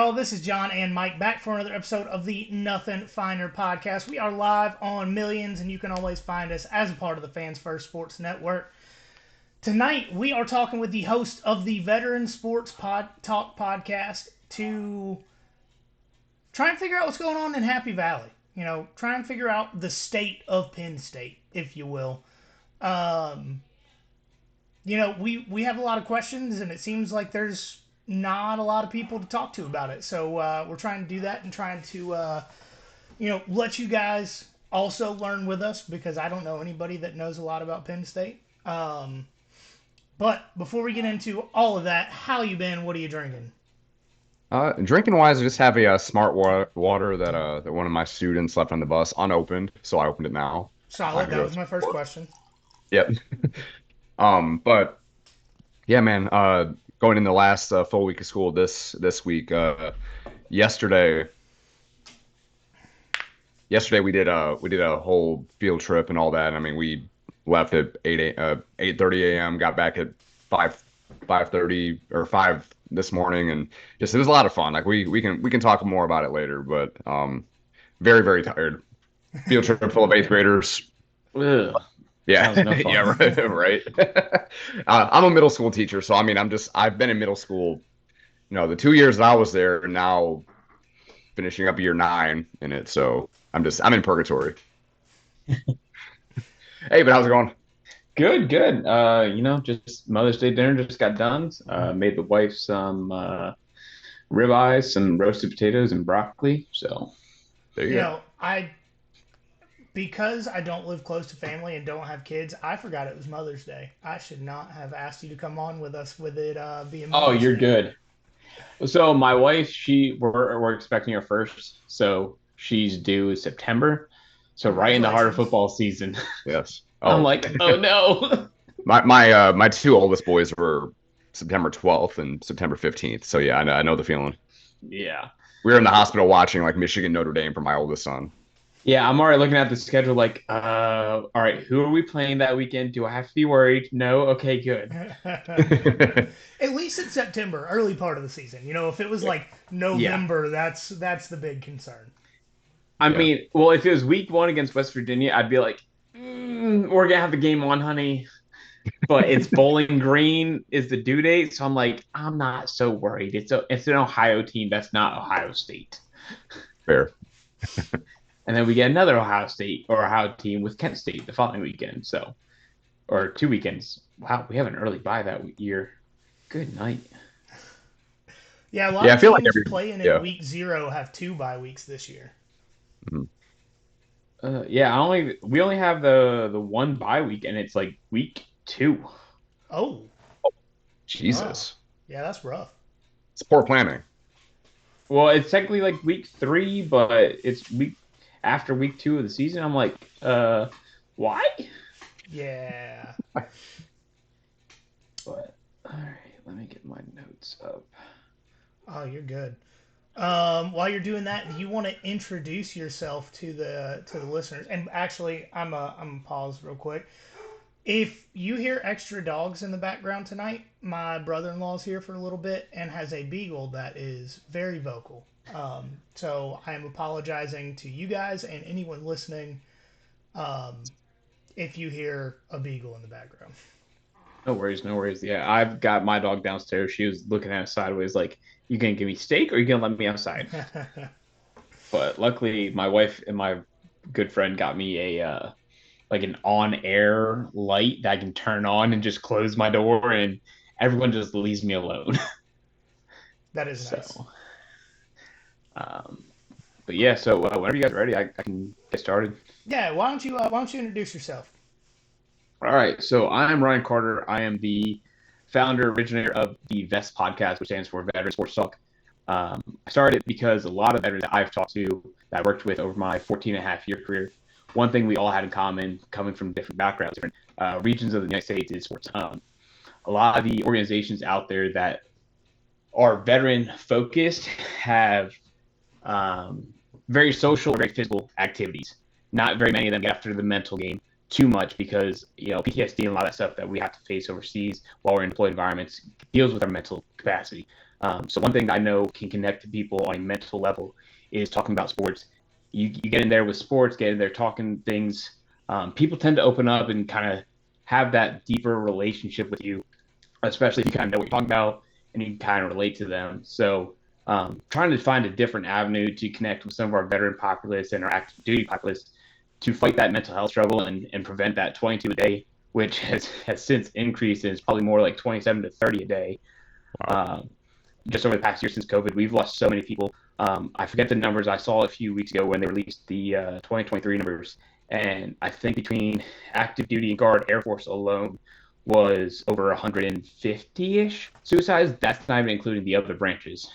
y'all? This is John and Mike back for another episode of the Nothing Finer podcast. We are live on Millions, and you can always find us as a part of the Fans First Sports Network. Tonight, we are talking with the host of the Veteran Sports Talk podcast to try and figure out what's going on in Happy Valley. You know, try and figure out the state of Penn State, if you will. We have a lot of questions, and it seems like there's not a lot of people to talk to about it. So we're trying to do that and trying to, let you guys also learn with us, because I don't know anybody that knows a lot about Penn State. But before we get into all of that, how you been? What are you drinking? Drinking wise, I just have a smart water that one of my students left on the bus unopened, so I opened it now. Solid. That was my first question. Yep. But yeah, man. Going in the last full week of school this week. Yesterday we did a whole field trip and all that. I mean, we left at 8:30 a.m. Got back at 5:30 or 5 this morning, and just it was a lot of fun. Like we can talk more about it later, but very, very tired. Field trip full of eighth graders. Ugh. Yeah, No fun. yeah, right. I'm a middle school teacher, so I mean, I've been in middle school, the 2 years that I was there, and now finishing up year 9 in it. So I'm in purgatory. Hey, but how's it going? Good. Just Mother's Day dinner just got done. Made the wife some ribeyes, some roasted potatoes, and broccoli. So There you go. Because I don't live close to family and don't have kids, I forgot it was Mother's Day. I should not have asked you to come on with us with it being Mother's Oh, you're Day. good. So my wife, we're expecting her first, so she's due September. So right in the heart of football season. Yes. I'm like, oh no. My two oldest boys were September 12th and September 15th. So yeah, I know the feeling. Yeah. We were in the hospital watching like Michigan Notre Dame for my oldest son. Yeah, I'm already looking at the schedule like, all right, who are we playing that weekend? Do I have to be worried? No? Okay, good. At least it's September, early part of the season. If it was like November, that's the big concern. I mean, well, if it was week 1 against West Virginia, I'd be like, we're going to have the game on, honey. But it's Bowling Green is the due date, so I'm like, I'm not so worried. It's an Ohio team that's not Ohio State. Fair. And then we get another Ohio team with Kent State the following weekend. So, or 2 weekends. Wow, we have an early bye that year. Good night. Yeah, a lot of I feel teams like playing in week 0 have 2 bye weeks this year. Mm-hmm. We only have the one bye week, and it's like week 2. Oh, Jesus. Wow. Yeah, that's rough. It's poor planning. Well, it's technically like week 3, but it's after week 2 of the season. I'm like, why? Yeah. But all right, let me get my notes up. Oh, you're good. While you're doing that, do you want to introduce yourself to the listeners? And actually, I'm gonna pause real quick. If you hear extra dogs in the background tonight, my brother-in-law's here for a little bit and has a beagle that is very vocal. So I am apologizing to you guys and anyone listening if you hear a beagle in the background. No worries. Yeah, I've got my dog downstairs. She was looking at us sideways like, you gonna give me steak or you gonna let me outside? But luckily, my wife and my good friend got me a like an on-air light that I can turn on and just close my door, and everyone just leaves me alone. That is nice. So, but yeah, so whenever you guys are ready, I can get started. Yeah, why don't you introduce yourself? All right, so I'm Ryan Carter. I am the founder, originator of the VEST podcast, which stands for Veteran Sports Talk. I started it because a lot of veterans that I've talked to, that I worked with over my 14-and-a-half-year career, one thing we all had in common, coming from different backgrounds, different regions of the United States, is sports. A lot of the organizations out there that are veteran focused have very social, very physical activities. Not very many of them get after the mental game too much because, PTSD and a lot of that stuff that we have to face overseas while we're in deployed environments deals with our mental capacity. So one thing I know can connect to people on a mental level is talking about sports. You get in there with sports, get in there talking things. People tend to open up and kind of have that deeper relationship with you, especially if you kind of know what you're talking about and you can kind of relate to them. So trying to find a different avenue to connect with some of our veteran populace and our active duty populace to fight that mental health struggle and prevent that 22 a day, which has since increased and is probably more like 27 to 30 a day. Wow. Just over the past year since COVID, we've lost so many people. I forget the numbers. I saw a few weeks ago when they released the 2023 numbers, and I think between active duty and guard Air Force alone was over 150-ish suicides. That's not even including the other branches.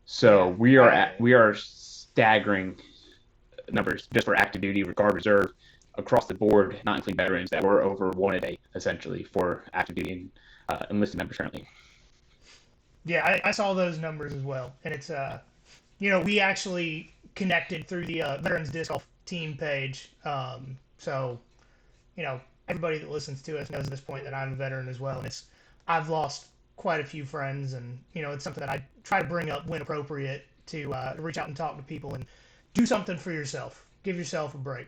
So we are staggering numbers just for active duty, guard, reserve across the board, not including veterans, that were over one a day essentially for active duty and enlisted members currently. Yeah, I saw those numbers as well, and it's we actually connected through the Veterans Disc Golf team page. So, everybody that listens to us knows at this point that I'm a veteran as well, and I've lost quite a few friends, and it's something that I try to bring up when appropriate to reach out and talk to people and do something for yourself. Give yourself a break.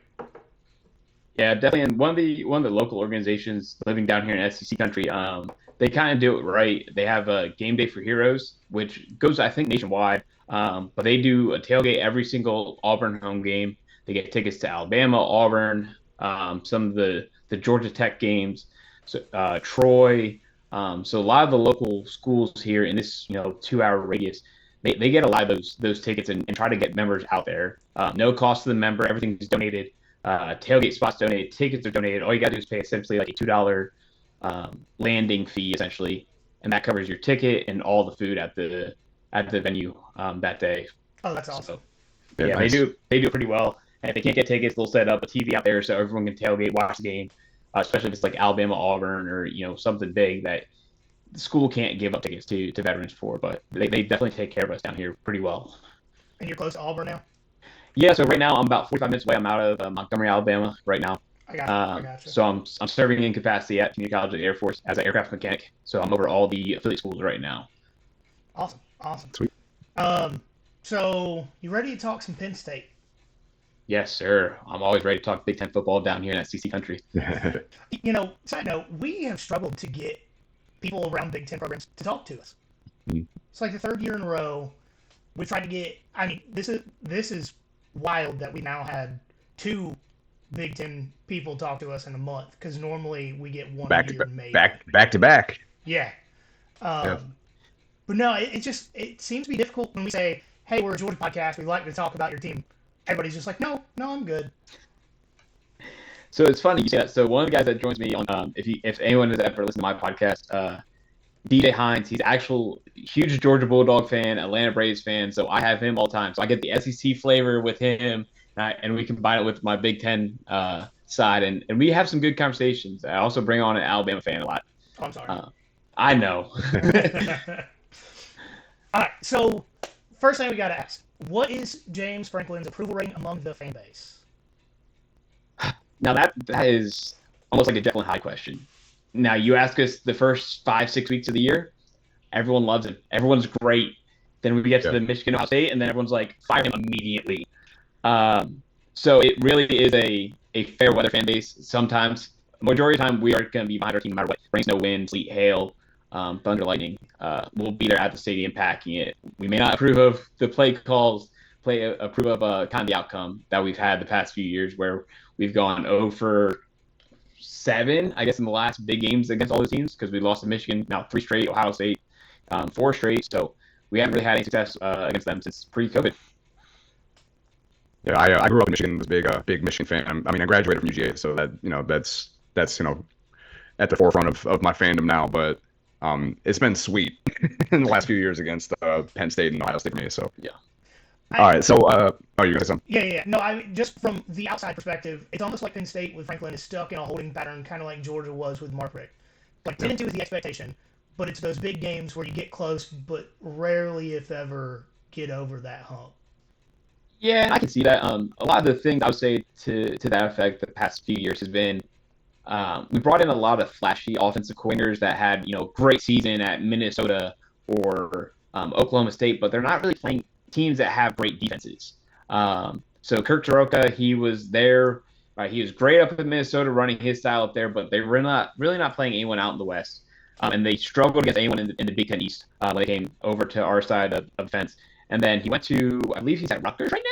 Yeah, definitely. And one of the local organizations living down here in SEC country, they kind of do it right. They have a Game Day for Heroes, which goes, I think, nationwide. But they do a tailgate every single Auburn home game. They get tickets to Alabama, Auburn, some of the Georgia Tech games, so Troy. So a lot of the local schools here in this 2 hour radius, they get a lot of those tickets and try to get members out there. No cost to the member. Everything is donated. Tailgate spots donated, tickets are donated. All you got to do is pay essentially like a $2 landing fee, essentially, and that covers your ticket and all the food at the venue that day. Oh, that's awesome. So, yeah, nice. They do pretty well. And if they can't get tickets, they'll set up a TV out there so everyone can tailgate, watch the game. Especially if it's like Alabama, Auburn, or something big that the school can't give up tickets to veterans for. But they definitely take care of us down here pretty well. And you're close to Auburn now? Yeah, so right now I'm about 45 minutes away. I'm out of Montgomery, Alabama right now. I got you. So I'm serving in capacity at Community College of the Air Force as an aircraft mechanic. So I'm over all the affiliate schools right now. Awesome. Sweet. So you ready to talk some Penn State? Yes, sir. I'm always ready to talk Big Ten football down here in SEC country. Side note, we have struggled to get people around Big Ten programs to talk to us. It's like the third year in a row we tried to get. I mean, this is wild that we now had 2 Big Ten people talk to us in a month, because normally we get one a year maybe. Back to back. Yeah. But no, it seems to be difficult when we say, hey, we're a Georgia podcast, we'd like to talk about your team. Everybody's just like, no, I'm good. So it's funny you say that. So one of the guys that joins me on, if anyone has ever listened to my podcast, DJ Hines, he's actual huge Georgia Bulldog fan, Atlanta Braves fan. So I have him all the time. So I get the SEC flavor with him, and we combine it with my Big Ten side, and we have some good conversations. I also bring on an Alabama fan a lot. Oh, I'm sorry. I know. All right. So first thing we got to ask, what is James Franklin's approval rating among the fan base? Now that is almost like a Jekyll and Hyde question. Now you ask us the first 5-6 weeks of the year, everyone loves him. Everyone's great. Then we get to the Michigan Ohio State, and then everyone's like, fire him immediately. So it really is a fair weather fan base. Sometimes, majority of the time, we are going to be behind our team no matter what. Rain, snow, wind, sleet, hail, thunder, lightning. We'll be there at the stadium packing it. We may not approve of the play calls, approve of kind of the outcome that we've had the past few years, where we've gone 0 for 7, I guess, in the last big games against all the teams, because we lost to Michigan, now 3 straight, Ohio State 4 straight. So we haven't really had any success against them since pre-COVID. Yeah, I grew up in Michigan, was a big Michigan fan. I mean, I graduated from UGA, so that that's at the forefront of my fandom now. But it's been sweet in the last few years against Penn State and Ohio State for me. So yeah. All right, so you got something? Yeah. No, I mean, just from the outside perspective, it's almost like Penn State with Franklin is stuck in a holding pattern, kind of like Georgia was with Mark Richt. Like 10-2 is the expectation, but it's those big games where you get close, but rarely, if ever, get over that hump. Yeah, I can see that. A lot of the things I would say to that effect the past few years has been We brought in a lot of flashy offensive coordinators that had, great season at Minnesota or Oklahoma State, but they're not really playing teams that have great defenses. So Kirk Taroka, he was there. He was great up in Minnesota running his style up there, but they were not really not playing anyone out in the West. And they struggled against anyone in the Big Ten East when they came over to our side of the fence. And then he went to, I believe he's at Rutgers right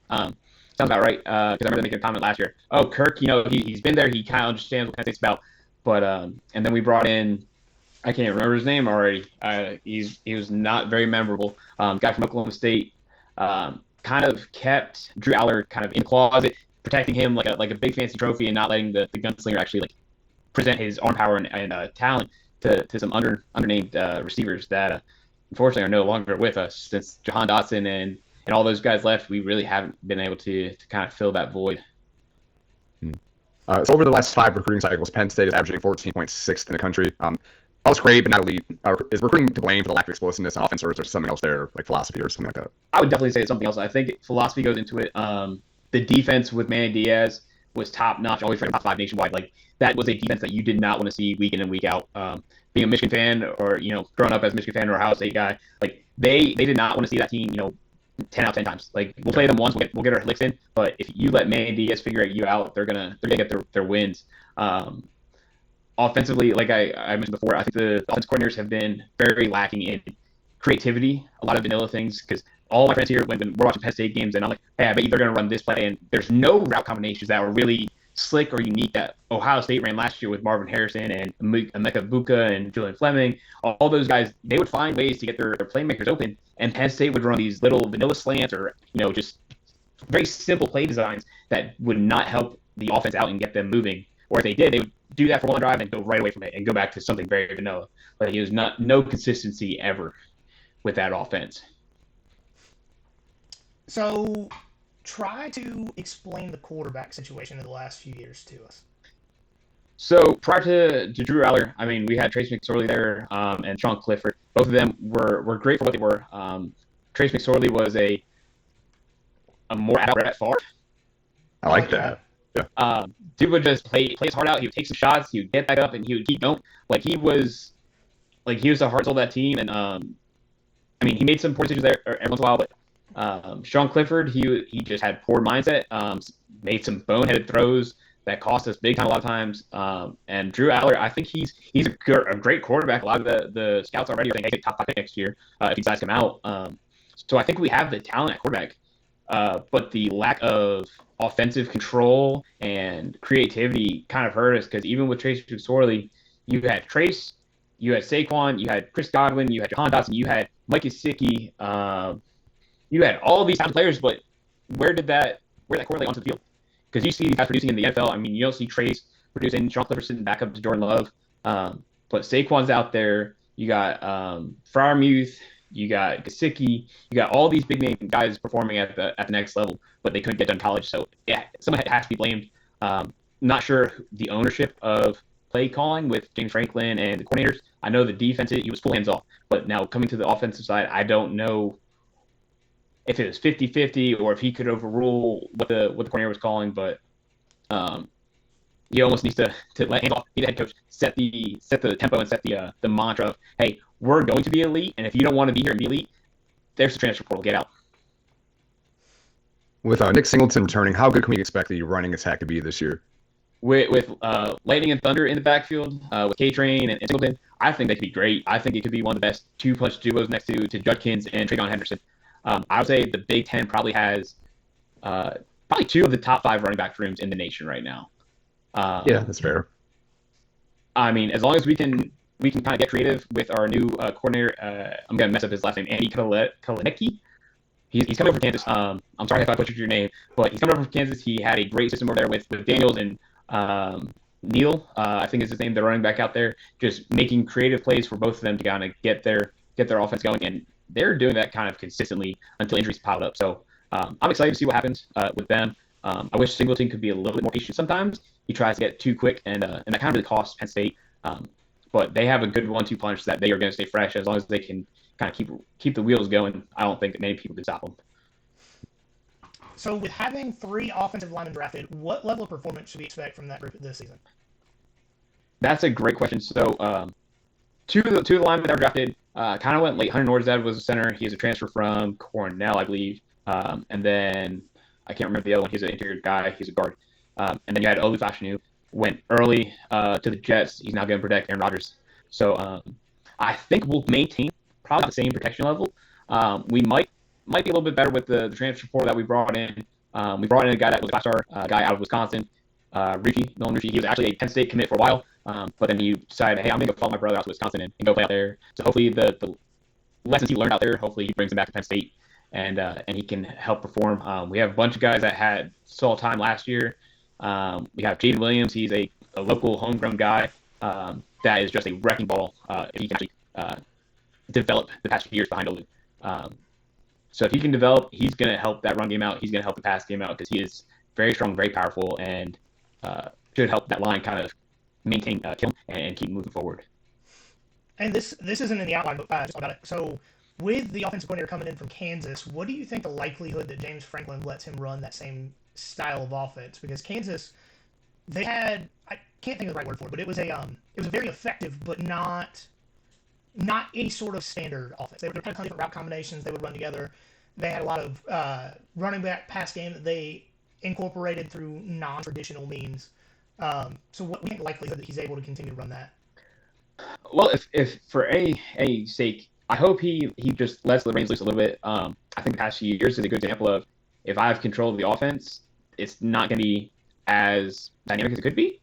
now. Sounds about right, because I remember making a comment last year. Oh, Kirk, he's been there. He kind of understands what Penn State's about. But and then we brought in, I can't remember his name already. He was not very memorable. Guy from Oklahoma State, kind of kept Drew Aller kind of in the closet, protecting him like a big fancy trophy, and not letting the gunslinger actually present his arm power and talent to some undernamed receivers that unfortunately are no longer with us since Jahan Dotson and all those guys left. We really haven't been able to kind of fill that void. So over the last 5 recruiting cycles, Penn State is averaging 14.6th in the country. All is great, but not elite. Is recruiting to blame for the lack of explosiveness on offense, or is there something else there, like philosophy or something like that? I would definitely say it's something else. I think philosophy goes into it. The defense with Manny Diaz was top notch, always ranked top 5 nationwide. Like that was a defense that you did not want to see week in and week out. Being a Michigan fan, or growing up as a Michigan fan or a Ohio State guy, like they did not want to see that team, 10 out of 10 times. Like we'll play them once, we'll get our licks in, but if you let Manny Diaz figure you out, they're gonna get their wins. Offensively, like I mentioned before, I think the offensive coordinators have been very lacking in creativity, a lot of vanilla things, because all my friends here, when we're watching Penn State games, and I'm like, hey, I bet you they're going to run this play, and there's no route combinations that were really slick or unique that Ohio State ran last year with Marvin Harrison and Emeka Buka and Julian Fleming. All those guys, they would find ways to get their playmakers open, and Penn State would run these little vanilla slants or, just very simple play designs that would not help the offense out and get them moving. Or if they did, they would do that for one drive and go right away from it and go back to something very vanilla. But he was no consistency ever with that offense. So try to explain the quarterback situation in the last few years to us. So prior to Drew Aller, I mean, we had Trace McSorley there and Sean Clifford. Both of them were great for what they were. Trace McSorley was a more adult Brett Favre. I like that. Yeah. Dude would just play his heart out. He would take some shots. He would get back up and he would keep going. He was the heart and soul of that team. And I mean, he made some poor decisions there every once in a while. But Sean Clifford, he just had poor mindset. Made some boneheaded throws that cost us big time a lot of times. And Drew Aller, I think he's a great quarterback. A lot of the scouts already are saying, hey, top 5 pick next year if he decides to come out. So I think we have the talent at quarterback. But the lack of offensive control and creativity kind of hurt us, because even with Trace McSorley, you had Trace, you had Saquon, you had Chris Godwin, you had Jahan Dotson, you had Mike Gesicki, you had all these talented players, but where that correlate onto the field? Because you see these guys producing in the NFL. I mean, you don't see Trace producing, Sean Clifford sitting back up to Jordan Love, but Saquon's out there. You got Freiermuth, you got Gesicki, you got all these big name guys performing at the next level, but they couldn't get done in college. So yeah, someone has to be blamed. Not sure the ownership of play calling with James Franklin and the coordinators. I know the defense, he was full hands off, but now coming to the offensive side, I don't know if it was 50-50 or if he could overrule what the coordinator was calling, but he almost needs to let hands off, be the head coach, set the tempo and set the mantra of, hey, we're going to be elite, and if you don't want to be here and be elite, there's the transfer portal. Get out. With Nick Singleton returning, how good can we expect the running attack to be this year? With Lightning and Thunder in the backfield, with K-Train and Singleton, I think they could be great. I think it could be one of the best 2-punch duos next to Judkins and Trayvon Henderson. I would say the Big Ten probably has probably 2 of the top 5 running back rooms in the nation right now. Yeah, that's fair. I mean, as long as we can kind of get creative with our new coordinator. I'm going to mess up his last name, Andy Kalinecki. He's coming over from Kansas. I'm sorry if I butchered your name, but he's coming over from Kansas. He had a great system over there with Daniels and Neal, I think is his name, the running back out there, just making creative plays for both of them to kind of get their offense going. And they're doing that kind of consistently until injuries piled up. So I'm excited to see what happens with them. I wish Singleton could be a little bit more patient sometimes. He tries to get too quick, and that kind of really costs Penn State. But they have a good 1-2 punch that they are going to stay fresh as long as they can kind of keep the wheels going. I don't think that many people can stop them. So with having 3 offensive linemen drafted, what level of performance should we expect from that group this season? That's a great question. So, two of the linemen that were drafted kind of went late. Hunter Norzad was a center. He's a transfer from Cornell, I believe. And then I can't remember the other one. He's an interior guy. He's a guard. And then you had Olu Fashanu, went early to the Jets. He's now going to protect Aaron Rodgers. So I think we'll maintain probably the same protection level. We might be a little bit better with the transfer portal that we brought in. We brought in a guy that was a five-star guy out of Wisconsin, Nolan Ricci. He was actually a Penn State commit for a while, but then he decided, hey, I'm going to go follow my brother out to Wisconsin and go play out there. So hopefully the lessons he learned out there, hopefully he brings them back to Penn State and he can help perform. We have a bunch of guys that saw time last year. We have Jaden Williams. He's a local homegrown guy that is just a wrecking ball if he can actually develop the past few years behind Olu. So if he can develop, he's going to help that run game out. He's going to help the pass game out because he is very strong, very powerful, and should help that line kind of maintain kill and keep moving forward. And this isn't in the outline, but just about it. So with the offensive coordinator coming in from Kansas, what do you think the likelihood that James Franklin lets him run that same style of offense? Because Kansas, they had, I can't think of the right word for it, but it was a very effective, but not any sort of standard offense. They had a ton of different route combinations they would run together. They had a lot of running back pass game that they incorporated through non-traditional means. So what do you think the likelihood that he's able to continue to run that? Well, if for a sake, I hope he just lets the reins loose a little bit. I think the past few years is a good example of if I have control of the offense, it's not going to be as dynamic as it could be.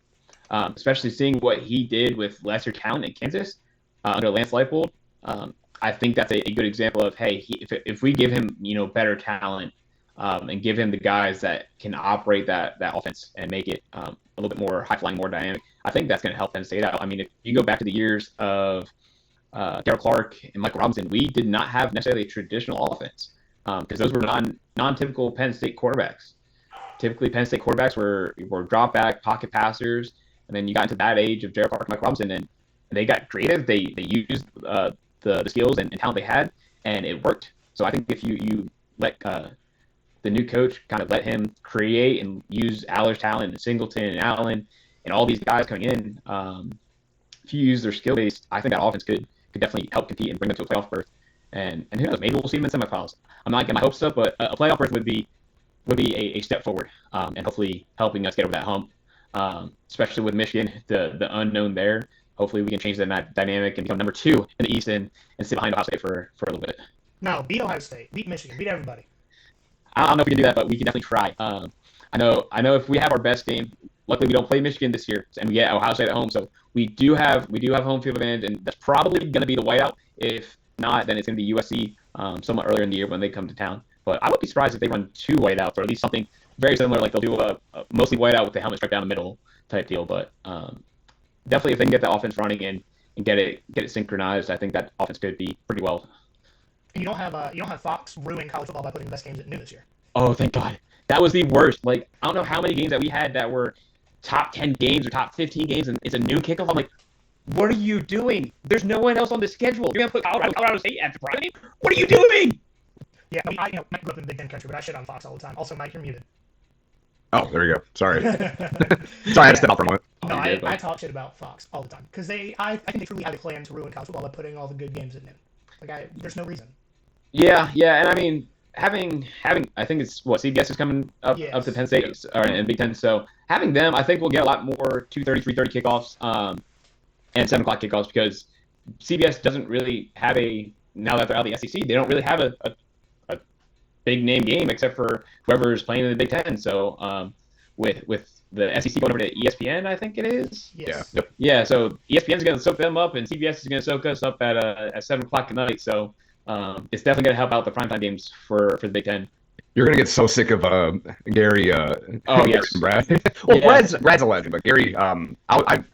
Especially seeing what he did with lesser talent in Kansas under Lance Leipold. I think that's a good example of, hey, if we give him better talent and give him the guys that can operate that offense and make it a little bit more high flying, more dynamic, I think that's going to help Penn State out. I mean, if you go back to the years of Darryl Clark and Michael Robinson, we did not have necessarily a traditional offense because those were non-typical Penn State quarterbacks. Typically, Penn State quarterbacks were drop back pocket passers, and then you got into that age of Darryl Clark and Michael Robinson, and they got creative. They used the skills and talent they had, and it worked. So I think if you let the new coach kind of let him create and use Aller's talent and Singleton and Allen and all these guys coming in, if you use their skill base, I think that offense could definitely help compete and bring them to a playoff berth. And who knows, maybe we'll see them in semifinals. I'm not getting my hopes up, but a playoff berth would be a step forward and hopefully helping us get over that hump, especially with Michigan, the unknown there. Hopefully we can change that dynamic and become number 2 in the East and sit behind Ohio State for a little bit. No, beat Ohio State, beat Michigan, beat everybody. I don't know if we can do that, but we can definitely try. I know if we have our best game, luckily we don't play Michigan this year, and we get Ohio State at home, so we do have home field advantage, and that's probably going to be the whiteout. If not, then it's going to be USC somewhat earlier in the year when they come to town. But I would be surprised if they run 2 whiteouts, or at least something very similar, like they'll do a mostly whiteout with the helmet straight down the middle type deal. But definitely, if they can get the offense running and get it synchronized, I think that offense could be pretty well. And you don't have Fox ruin college football by putting the best games at noon this year. Oh, thank God. That was the worst. Like, I don't know how many games that we had that were top 10 games or top 15 games, and it's a noon kickoff. I'm like, what are you doing? There's no one else on the schedule. You're going to put Colorado State at the prime game? What are you doing? Yeah, Mike grew up in Big Ten country, but I shit on Fox all the time. Also, Mike, you're muted. Oh, there you go. Sorry. Sorry, I had to step out for a moment. No, I talk shit about Fox all the time because I think they truly have a plan to ruin college football by putting all the good games at noon. There's no reason. Yeah, and I mean, having I think it's CBS is coming up to Penn State and Big Ten, so having them, I think we'll get a lot more 2:30, 3:30 kickoffs and 7 o'clock kickoffs because CBS doesn't really have now that they're out of the SEC, they don't really have a big name game except for whoever is playing in the Big Ten. So with the SEC going over to ESPN, I think it is. Yes. Yeah. Yep. Yeah. So ESPN is going to soak them up, and CBS is going to soak us up at 7 o'clock at night. So it's definitely going to help out the primetime games for the Big Ten. You're going to get so sick of Gary. Oh yes, Brad. Well, yeah. Brad's a legend, but Gary. I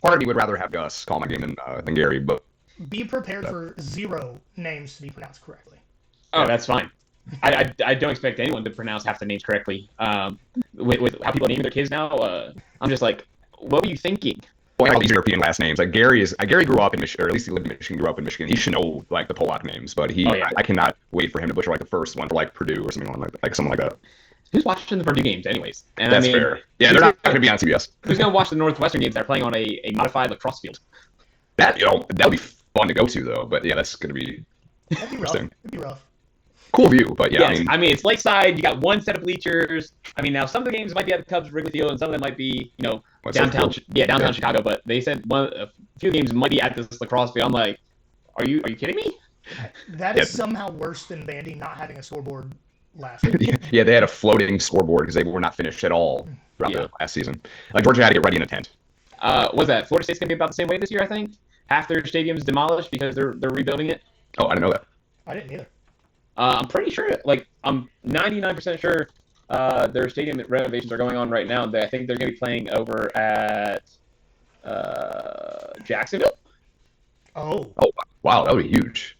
part of me would rather have Gus call my game than Gary, but be prepared for 0 names to be pronounced correctly. Oh, that's fine. I don't expect anyone to pronounce half the names correctly. With how people are naming their kids now, I'm just like, what were you thinking? Well, all these European last names. Like Gary grew up in Michigan, or at least he lived in Michigan. Grew up in Michigan. He should know like the Polak names, but I cannot wait for him to butcher like the first one for like Purdue or something like someone like that. who's watching the Purdue games anyways? And That's fair. Yeah, they're not going to be on CBS. Who's going to watch the Northwestern games that are playing on a modified lacrosse field? That'll be fun to go to though. But yeah, that's going to be interesting. It'd be rough. Cool view, but yeah. Yes, I mean, it's lakeside. You got one set of bleachers. I mean, now some of the games might be at the Cubs Wrigley Field, and some of them might be, downtown. Downtown Chicago. But they said a few games might be at this lacrosse field. I'm like, are you kidding me? That is somehow worse than Vandy not having a scoreboard last year. Yeah, they had a floating scoreboard because they were not finished at all throughout the last season. Like Georgia had to get ready in a tent. Was that Florida State's gonna be about the same way this year? I think half their stadium's demolished because they're rebuilding it. Oh, I didn't know that. I didn't either. I'm pretty sure. Like I'm 99% sure their stadium renovations are going on right now. I think they're gonna be playing over at Jacksonville. Oh, wow, that would be huge.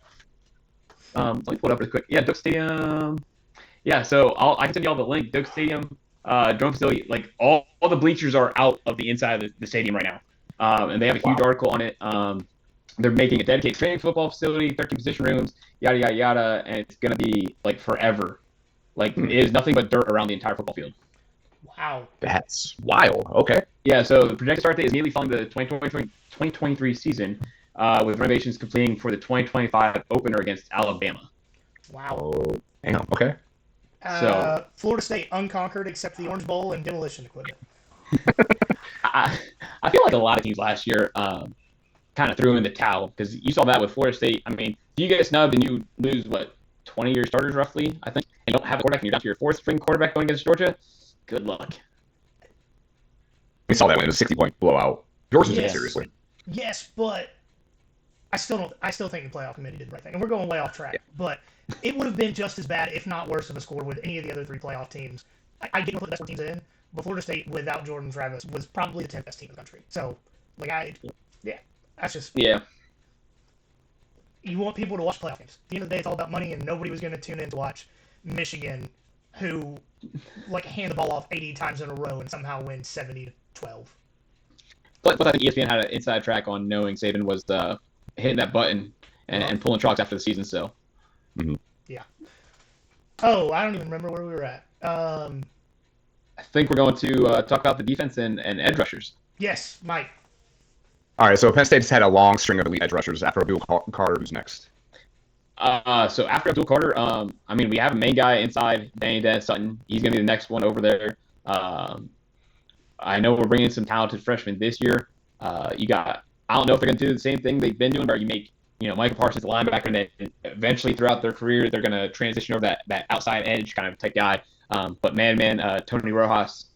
Let me pull it up real quick. Yeah, Duke Stadium. Yeah, so I can send you all the link. Duke Stadium, drone facility. Like all the bleachers are out of the inside of the stadium right now, and they have a huge article on it. They're making a dedicated training football facility, 13 position rooms, yada yada yada, and it's gonna be like forever. Like it is nothing but dirt around the entire football field. Wow, that's wild. Okay. Yeah, so the projected start date is immediately following the 2023 season, with renovations completing for the 2025 opener against Alabama. Wow. Oh, damn. Okay. So Florida State unconquered except the Orange Bowl and demolition equipment. I feel like a lot of teams last year kind of threw in the towel because you saw that with Florida State. I mean, you get snubbed and you lose 20 of your starters roughly, I think, and you don't have a quarterback and you're down to your fourth string quarterback going against Georgia. Good luck. We saw that when it was a 60-point blowout. Georgia's in seriously. Yes, but I still think the playoff committee did the right thing, and we're going way off track. But it would have been just as bad, if not worse, of a score with any of the other three playoff teams. I get what the best four teams in, but Florida State without Jordan Travis was probably the 10th best team in the country. So, that's just you want people to watch playoff games. At the end of the day, it's all about money, and nobody was going to tune in to watch Michigan, who hand the ball off 80 times in a row and somehow win 70-12. But I think ESPN had an inside track on knowing Saban was hitting that button and pulling chalks after the season. So, yeah. Oh, I don't even remember where we were at. I think we're going to talk about the defense and edge rushers. Yes, Mike. All right, so Penn State's had a long string of elite edge rushers after Abdul Carter. Who's next? So after Abdul Carter, I mean, we have a main guy inside, Danny Dennis Sutton. He's going to be the next one over there. I know we're bringing some talented freshmen this year. I don't know if they're going to do the same thing they've been doing, where you make, Michael Parsons a linebacker, and then eventually throughout their career, they're going to transition over that outside edge kind of type guy. But Tony Rojas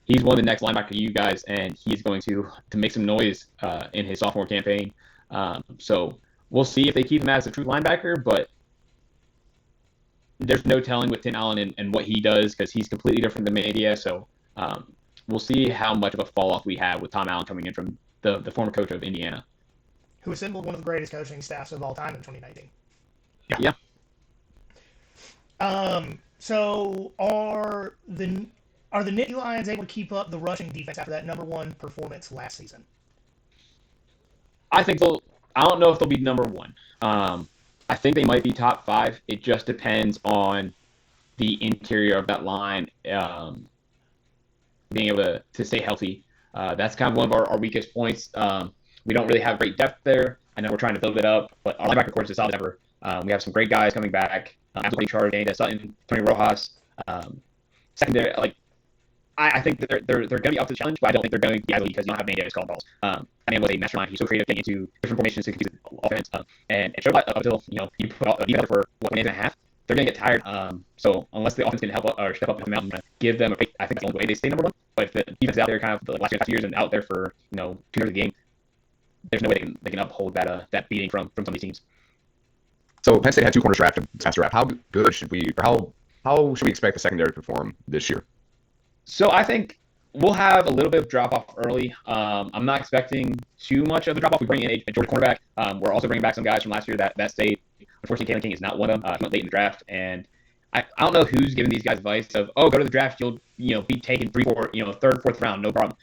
he's one of the next linebacker to you guys, and he's going to make some noise in his sophomore campaign. So we'll see if they keep him as a true linebacker, but there's no telling with Tim Allen and what he does, because he's completely different than media. So we'll see how much of a fall off we have with Tom Allen coming in from the former coach of Indiana, who assembled one of the greatest coaching staffs of all time in 2019. Yeah. So are the Nittany Lions able to keep up the rushing defense after that number one performance last season? I think I don't know if they'll be number one. I think they might be top 5. It just depends on the interior of that line being able to stay healthy. That's kind of one of our weakest points. We don't really have great depth there. I know we're trying to build it up, but our linebacker core is as solid as ever. We have some great guys coming back. Absolutely charged, Danny Sutton, Tony Rojas. Secondary, I think that they're going to be up to the challenge, but I don't think they're going to be able, because you don't have many guys calling balls. That man was a mastermind. He's so creative, getting into different formations to confuse the offense. And it showed up until you put out a defense for 1 minute and a half. They're going to get tired. So unless the offense can help or step up and help them out and give them a break, I think that's the only way they stay number one. But if the defense is out there kind of the last 2 years and out there for 2 years of the game, there's no way they can uphold that beating from some of these teams. So Penn State had 2 corners drafted this past draft. How good should we, or how should we expect the secondary to perform this year? So I think we'll have a little bit of drop-off early. I'm not expecting too much of a drop-off. We bring in a Georgia cornerback. We're also bringing back some guys from last year that stayed. Unfortunately, Kalen King is not one of them. He went late in the draft. And I don't know who's giving these guys advice of, go to the draft, you'll be taken 3, 4, 3rd, 4th round, no problem.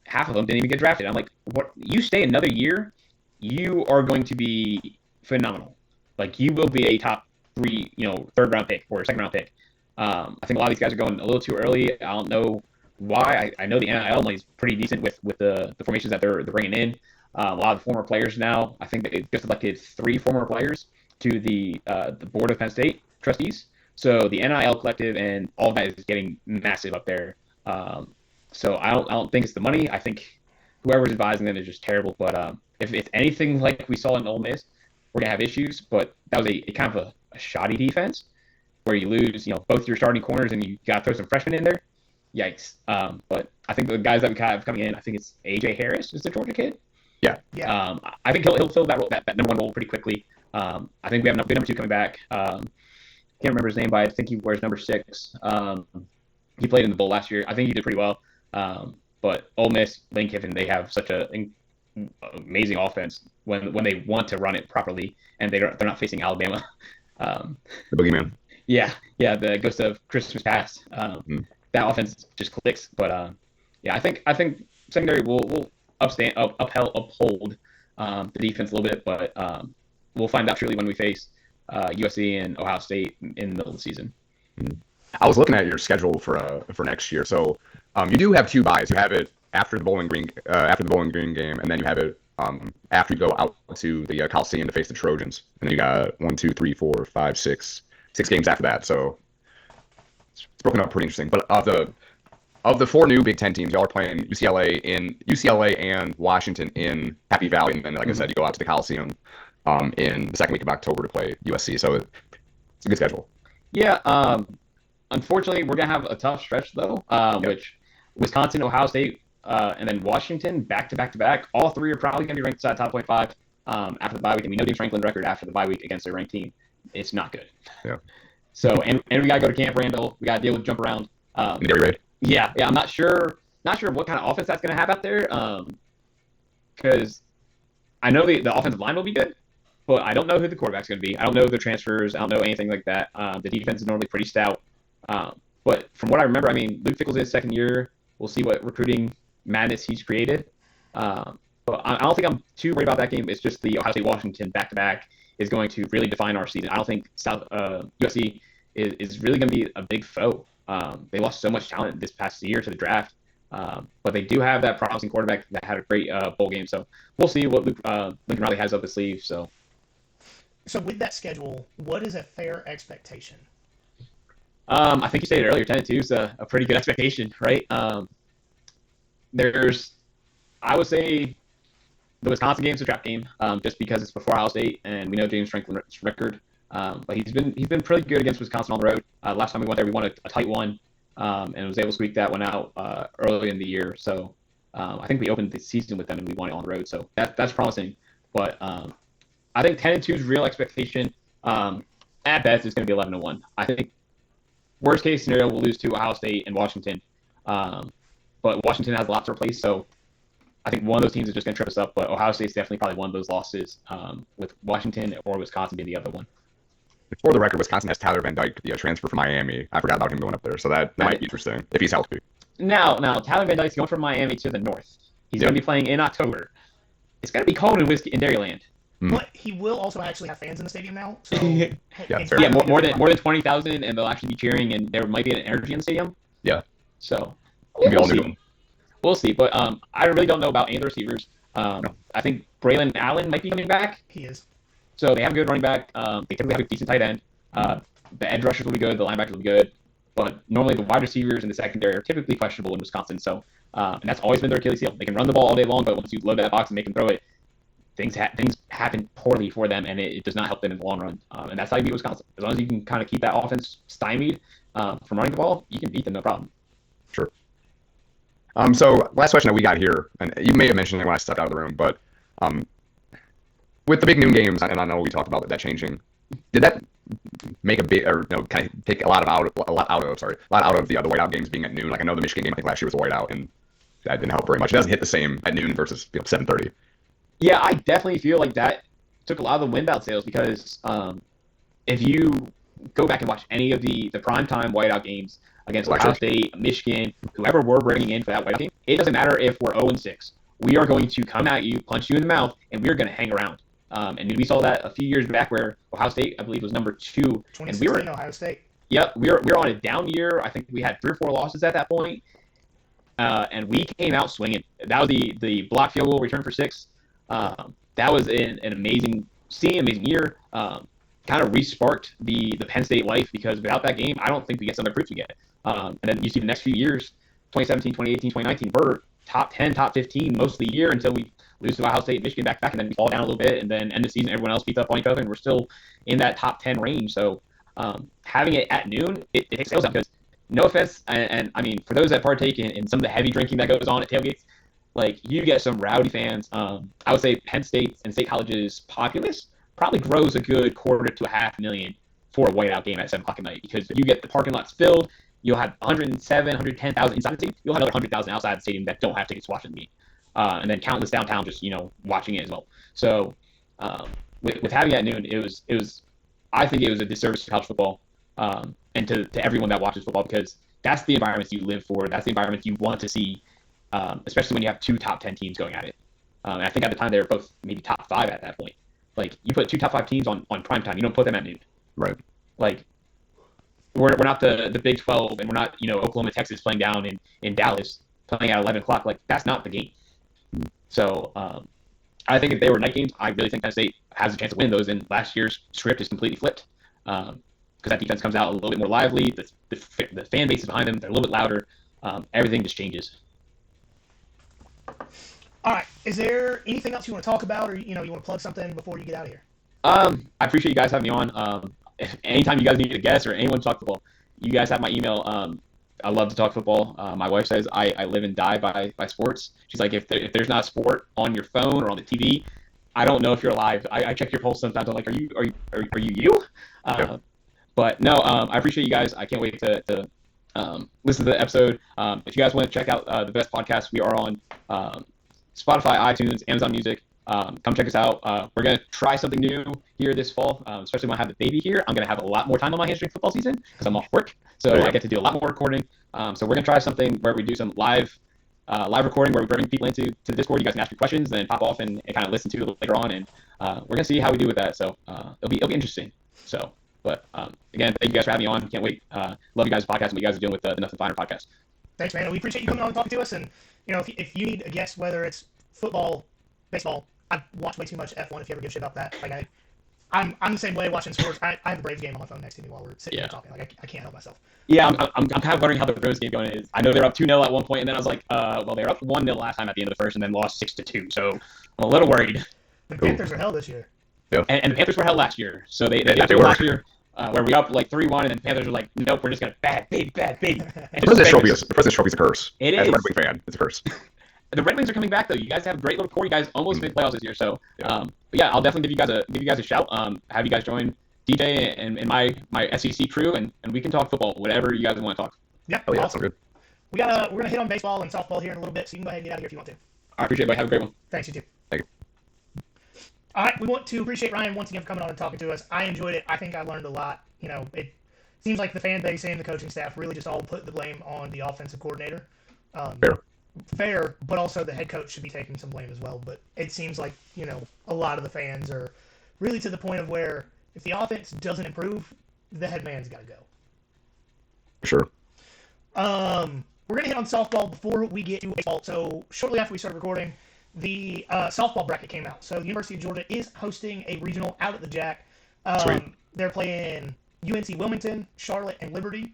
Half of them didn't even get drafted. I'm like, what? You stay another year, you are going to be phenomenal. You will be a top 3, 3rd round pick or 2nd round pick. I think a lot of these guys are going a little too early. I don't know why. I know the NIL money is pretty decent with the formations that they're bringing in. A lot of the former players now. I think they just elected 3 former players to the board of Penn State trustees. So the NIL collective and all of that is getting massive up there. So I don't think it's the money. I think whoever's advising them is just terrible. But if it's anything like we saw in Ole Miss, we're gonna have issues. But that was a kind of a shoddy defense where you lose, both your starting corners and you got to throw some freshmen in there. Yikes. But I think the guys that we have coming in, I think it's A.J. Harris is the Georgia kid. Yeah. I think he'll fill that number 1 role pretty quickly. I think we have a good number 2 coming back. Can't remember his name, but I think he wears number 6. He played in the bowl last year. I think he did pretty well. But Ole Miss, Lane Kiffin, they have such an amazing offense when they want to run it properly, and they're not facing Alabama. The boogeyman. Yeah, the ghost of Christmas past. That offense just clicks. But I think secondary will uphold the defense a little bit, but we'll find out surely when we face USC and Ohio State in the middle of the season. I was looking at your schedule for next year. So you do have 2 byes. You have it after the Bowling Green game, and then you have it after you go out to the Coliseum to face the Trojans, and then you got 1, 2, 3, 4, 5, 6 games after that. So it's broken up pretty interesting. But of the 4 new Big Ten teams, y'all are playing UCLA and Washington in Happy Valley, and then like I said, you go out to the Coliseum in the second week of October to play USC. So it's a good schedule. Yeah. Unfortunately, we're gonna have a tough stretch though, which Wisconsin, Ohio State, and then Washington back to back. All 3 are probably gonna be ranked inside top 25 after the bye week, and we know James Franklin's record after the bye week against a ranked team. It's not good. Yeah. So and we gotta go to Camp Randall. We gotta deal with jump around. Gary Raid. Yeah. I'm not sure what kind of offense that's gonna have out there. Because I know the offensive line will be good, but I don't know who the quarterback's gonna be. I don't know the transfers. I don't know anything like that. The defense is normally pretty stout. But from what I remember, I mean, Luke Fickell's in his second year. We'll see what recruiting madness he's created. But I don't think I'm too worried about that game. It's just the Ohio State Washington back to back is going to really define our season. I don't think USC is really going to be a big foe. They lost so much talent this past year to the draft, but they do have that promising quarterback that had a great bowl game. So we'll see what Lincoln Riley has up his sleeve. So with that schedule, what is a fair expectation? I think you stated earlier, 10-2 is a pretty good expectation, right? I would say the Wisconsin game is a trap game, just because it's before Ohio State, and we know James Franklin's record. But he's been pretty good against Wisconsin on the road. Last time we went there, we won a tight one, and was able to squeak that one out early in the year. So I think we opened the season with them, and we won it on the road. So that's promising. But I think 10-2 is real expectation. At best, it's going to be 11-1. I think worst case scenario, we'll lose to Ohio State and Washington. But Washington has a lot to replace, so I think one of those teams is just going to trip us up. But Ohio State's definitely probably one of those losses, with Washington or Wisconsin being the other one. For the record, Wisconsin has Tyler Van Dyke, the transfer from Miami. I forgot about him going up there, so that might be interesting if he's healthy. Now, Tyler Van Dyke's going from Miami to the north. He's going to be playing in October. It's going to be cold in Dairyland. But he will also actually have fans in the stadium now. So more than 20,000, and they'll actually be cheering, and there might be an energy in the stadium. Yeah. So we'll see. But I really don't know about any of the receivers. I think Braylon Allen might be coming back. He is. So they have a good running back. They typically have a decent tight end. The edge rushers will be good. The linebackers will be good. But normally the wide receivers in the secondary are typically questionable in Wisconsin. So and that's always been their Achilles heel. They can run the ball all day long, but once you load that box and make them throw it, things happen poorly for them, and it does not help them in the long run. And that's how you beat Wisconsin. As long as you can kind of keep that offense stymied from running the ball, you can beat them no problem. Sure. So last question that we got here, and you may have mentioned it when I stepped out of the room, but with the big noon games, and I know we talked about that changing, did that make a big, or kind of take a lot out of the other whiteout games being at noon? Like I know the Michigan game, I think last year was a whiteout, and that didn't help very much. It doesn't hit the same at noon versus 7:30. Yeah, I definitely feel like that took a lot of the wind out sails, because if you go back and watch any of the primetime whiteout games against Ohio State, Michigan, whoever we're bringing in for that whiteout game, it doesn't matter if we're 0-6. We are going to come at you, punch you in the mouth, and we're going to hang around. And we saw that a few years back where Ohio State, I believe, was number 2. And we were in Ohio State. Yep, we were on a down year. I think we had 3 or 4 losses at that point, and we came out swinging. That was the block field goal return for 6. That was an amazing year. Kind of re-sparked the Penn State life, because without that game, I don't think we get some of the fruits we get. And then you see the next few years, 2017, 2018, 2019, we're top 10, top 15 most of the year until we lose to Ohio State, Michigan back, and then we fall down a little bit, and then end the season, everyone else beats up on each other, and we're still in that top 10 range. So having it at noon, it takes sales out, because no offense, and I mean, for those that partake in some of the heavy drinking that goes on at tailgates, like, you get some rowdy fans. I would say Penn State and State College's populace probably grows a good quarter to a half million for a whiteout game at 7 o'clock at night, because you get the parking lots filled. You'll have 107, 110,000 inside the stadium. You'll have another 100,000 outside the stadium that don't have tickets watching the game, and then countless downtown just watching it as well. So with having it at noon, it was I think it was a disservice to college football, and to everyone that watches football, because that's the environment you live for. That's the environment you want to see, especially when you have 2 top 10 teams going at it. And I think at the time they were both maybe top 5 at that point. Like, you put 2 top 5 teams on prime time. You don't put them at noon. Right. Like, we're not the Big 12, and we're not Oklahoma, Texas playing down in Dallas playing at 11 o'clock. Like, that's not the game. So I think if they were night games, I really think Penn State has a chance to win those. And last year's script is completely flipped, because that defense comes out a little bit more lively. The fan base is behind them. They're a little bit louder. Everything just changes. All right. Is there anything else you want to talk about, or you want to plug something before you get out of here? I appreciate you guys having me on. If anytime you guys need a guest or anyone to talk football, you guys have my email. I love to talk football. My wife says I live and die by sports. She's like, if there's not a sport on your phone or on the TV, I don't know if you're alive. I check your pulse sometimes. I'm like, are you you? Yeah. But no, I appreciate you guys. I can't wait to listen to the episode. If you guys want to check out the best podcast, we are on Spotify, iTunes, Amazon Music. Come check us out. We're going to try something new here this fall, especially when I have the baby here. I'm going to have a lot more time on my hands during football season because I'm off work. So I get to do a lot more recording. So we're going to try something where we do some live recording, where we bring people into the Discord. You guys can ask me questions, then pop off and kind of listen to it later on. And we're going to see how we do with that. So it'll be interesting. So, but again, thank you guys for having me on. Can't wait. Love you guys' podcast and what you guys are doing with the Nothing Finer podcast. Thanks, man. We appreciate you coming on and talking to us. And if you need a guest, whether it's football, baseball, I watch way too much F1. If you ever give a shit about that, like I'm the same way watching sports. I have the Braves game on my phone next to me while we're sitting here talking. Like I can't help myself. Yeah, I'm kind of wondering how the Braves game going is. I know they're up 2-0 at one point, and then I was like, well, they were up 1-0 last time at the end of the first, and then lost 6-2. So I'm a little worried. The Panthers are hell this year. Yeah. And the Panthers were hell last year. So they were last year, where we up like 3-1, and then the Panthers were like, nope, we're just gonna bad baby. The President's Trophy is a curse. It is. As a Red Wing fan, it's a curse. The Red Wings are coming back though. You guys have a great little core. You guys almost made playoffs this year. So but yeah, I'll definitely give you guys a shout. Have you guys join DJ and my SEC crew, and we can talk football, whatever you guys want to talk. Yeah, Oh yeah, awesome. good. We're gonna hit on baseball and softball here in a little bit, so you can go ahead and get out of here if you want to. I appreciate it, buddy. Have a great one. Thanks, you too. Thank you. All right, we want to appreciate Ryan once again for coming on and talking to us. I enjoyed it. I think I learned a lot. It seems like the fan base and the coaching staff really just all put the blame on the offensive coordinator. Fair, but also the head coach should be taking some blame as well. But it seems like, a lot of the fans are really to the point of where if the offense doesn't improve, the head man's got to go. Sure. We're going to hit on softball before we get to baseball. So shortly after we started recording, the softball bracket came out. So the University of Georgia is hosting a regional out at the Jack. Sweet. They're playing UNC Wilmington, Charlotte, and Liberty.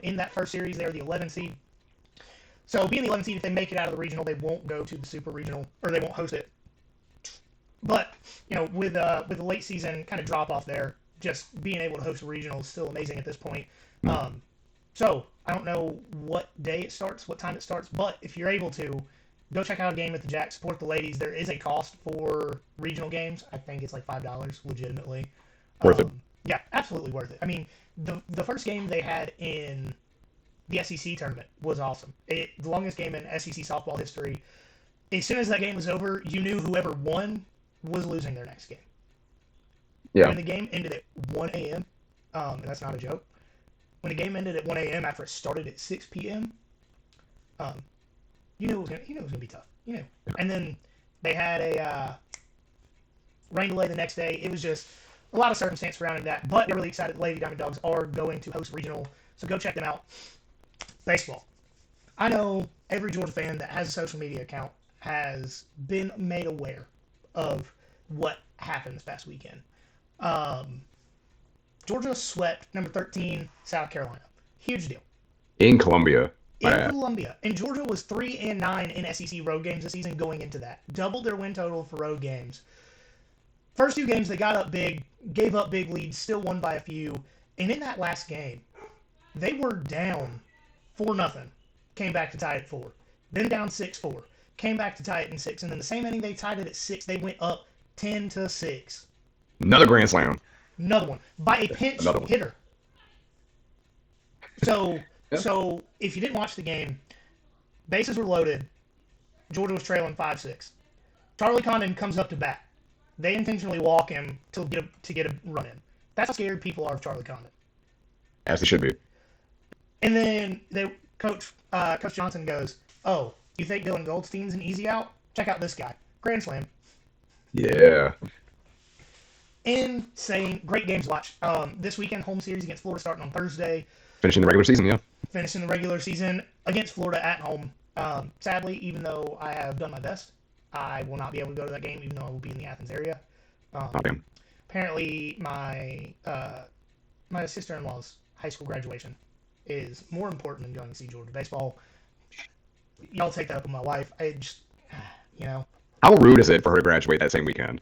In that first series, they're the 11 seed. So being the 11 seed, if they make it out of the regional, they won't go to the super regional, or they won't host it. But, with the late season kind of drop off there, just being able to host a regional is still amazing at this point. So I don't know what day it starts, what time it starts, but if you're able to, go check out a game at the Jack, support the ladies. There is a cost for regional games. I think it's like $5, legitimately. Worth it. Yeah, absolutely worth it. I mean, the first game they had in the SEC tournament was awesome. The longest game in SEC softball history. As soon as that game was over, you knew whoever won was losing their next game. Yeah. When the game ended at 1 a.m., and that's not a joke, when the game ended at 1 a.m. after it started at 6 p.m., you knew it was gonna be tough. You knew. And then they had a rain delay the next day. It was just a lot of circumstance surrounding that, but they're really excited. The Lady Diamond Dogs are going to host regional, so go check them out. Baseball. I know every Georgia fan that has a social media account has been made aware of what happened this past weekend. Georgia swept number 13 South Carolina. Huge deal. In Columbia. In Columbia. And Georgia was 3-9 in SEC road games this season going into that. Doubled their win total for road games. First two games, they got up big, gave up big leads, still won by a few. And in that last game, they were down 4-0. Came back to tie it at 4. Then down 6-4. Came back to tie it in 6. And then the same inning they tied it at 6, they went up 10-6. Another grand slam. Another one. By a pinch hitter. So if you didn't watch the game, bases were loaded. Georgia was trailing 5-6. Charlie Condon comes up to bat. They intentionally walk him to get a run in. That's how scared people are of Charlie Condon. As they should be. And then Coach Johnson goes, "Oh, you think Dylan Goldstein's an easy out? Check out this guy. Grand slam." Yeah. Insane. Great games to watch. This weekend, home series against Florida starting on Thursday. Finishing the regular season, yeah. Finishing the regular season against Florida at home. Sadly, even though I have done my best, I will not be able to go to that game, even though I will be in the Athens area. Apparently, my sister-in-law's high school graduation is more important than going to see Georgia baseball. Y'all take that up with my wife. I just, How rude is it for her to graduate that same weekend?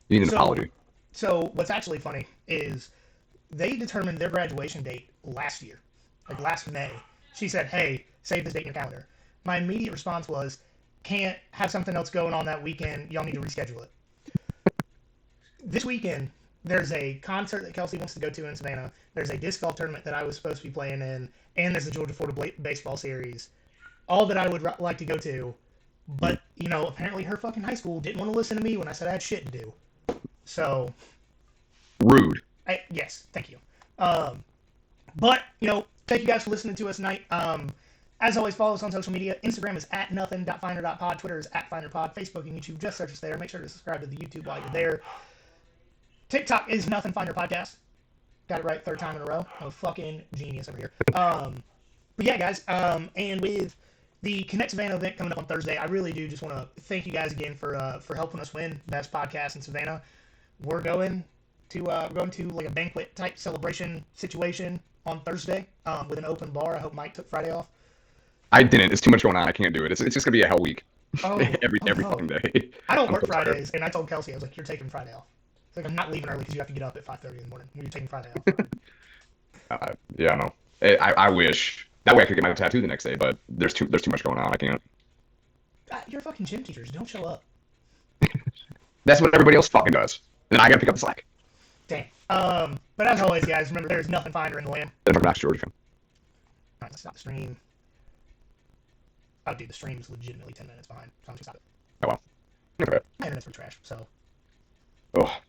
You need an apology. So what's actually funny is they determined their graduation date last year, like last May. She said, "Hey, save this date in your calendar." My immediate response was, "Can't have something else going on that weekend. Y'all need to reschedule it." This weekend, there's a concert that Kelsey wants to go to in Savannah. There's a disc golf tournament that I was supposed to be playing in, and there's the Georgia-Florida baseball series. All that I would like to go to, but, apparently her fucking high school didn't want to listen to me when I said I had shit to do. So. Rude. Yes, thank you. But, thank you guys for listening to us tonight. As always, follow us on social media. Instagram is @nothing.finder.pod. Twitter is @finderpod. Facebook and YouTube, just search us there. Make sure to subscribe to the YouTube while you're there. TikTok is Nothing Finder Podcast. Got it right third time in a row. I'm a fucking genius over here. But yeah, guys, and with the Connect Savannah event coming up on Thursday, I really do just want to thank you guys again for helping us win Best Podcast in Savannah. We're going to like a banquet type celebration situation on Thursday with an open bar. I hope Mike took Friday off. I didn't. It's too much going on. I can't do it. It's just gonna be a hell week. Every fucking day. I don't work Fridays, and I told Kelsey, I was like, "You're taking Friday off." It's like, I'm not leaving early because you have to get up at 5:30 in the morning when you're taking Friday off. Yeah, no. I wish that way I could get my tattoo the next day, but there's too much going on. I can't. You're fucking gym teachers. Don't show up. That's what everybody else fucking does. And then I gotta pick up the slack. Dang. But as always, guys, remember there's nothing finer in the land. Then I'm back to Georgia. All right, let's stop the stream. Oh, dude, the stream is legitimately 10 minutes behind. So I'm just stop it. Oh well. Okay. My internet's for trash. So. Oh.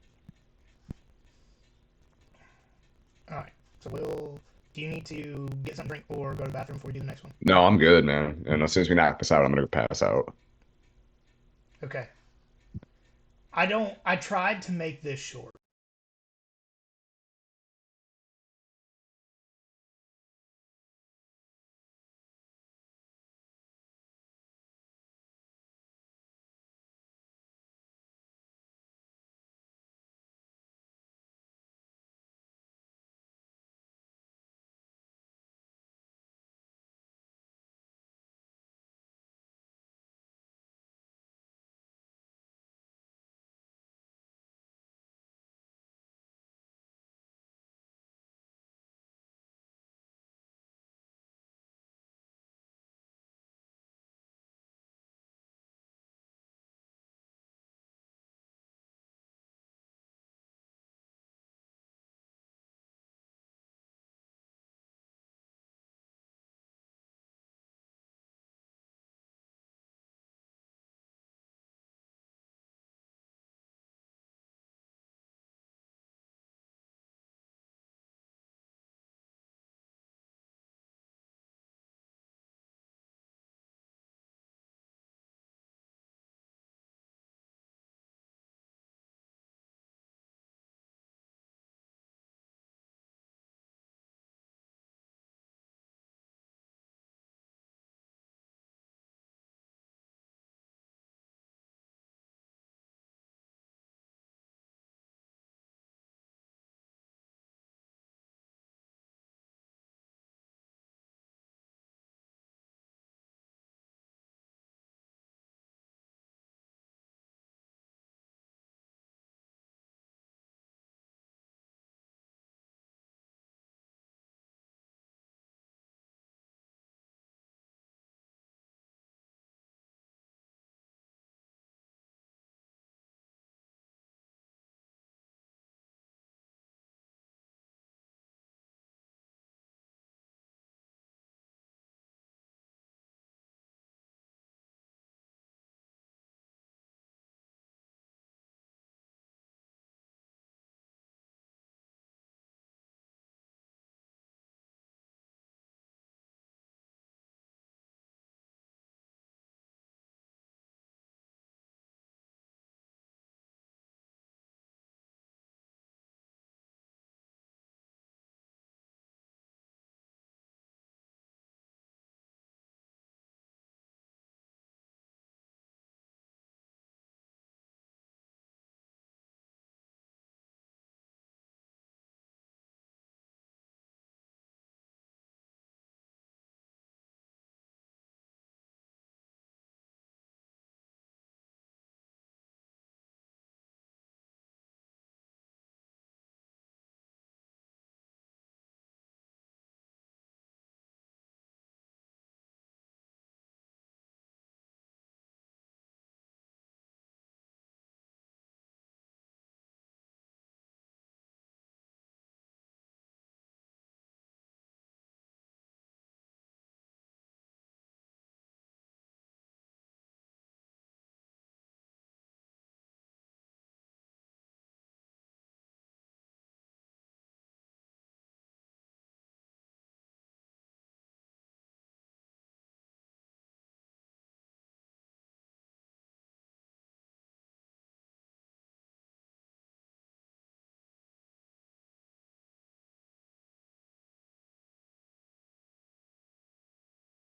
All right. So do you need to get something to drink or go to the bathroom before we do the next one? No, I'm good, man. And as soon as we knock this out, I'm gonna go pass out. Okay. I tried to make this short.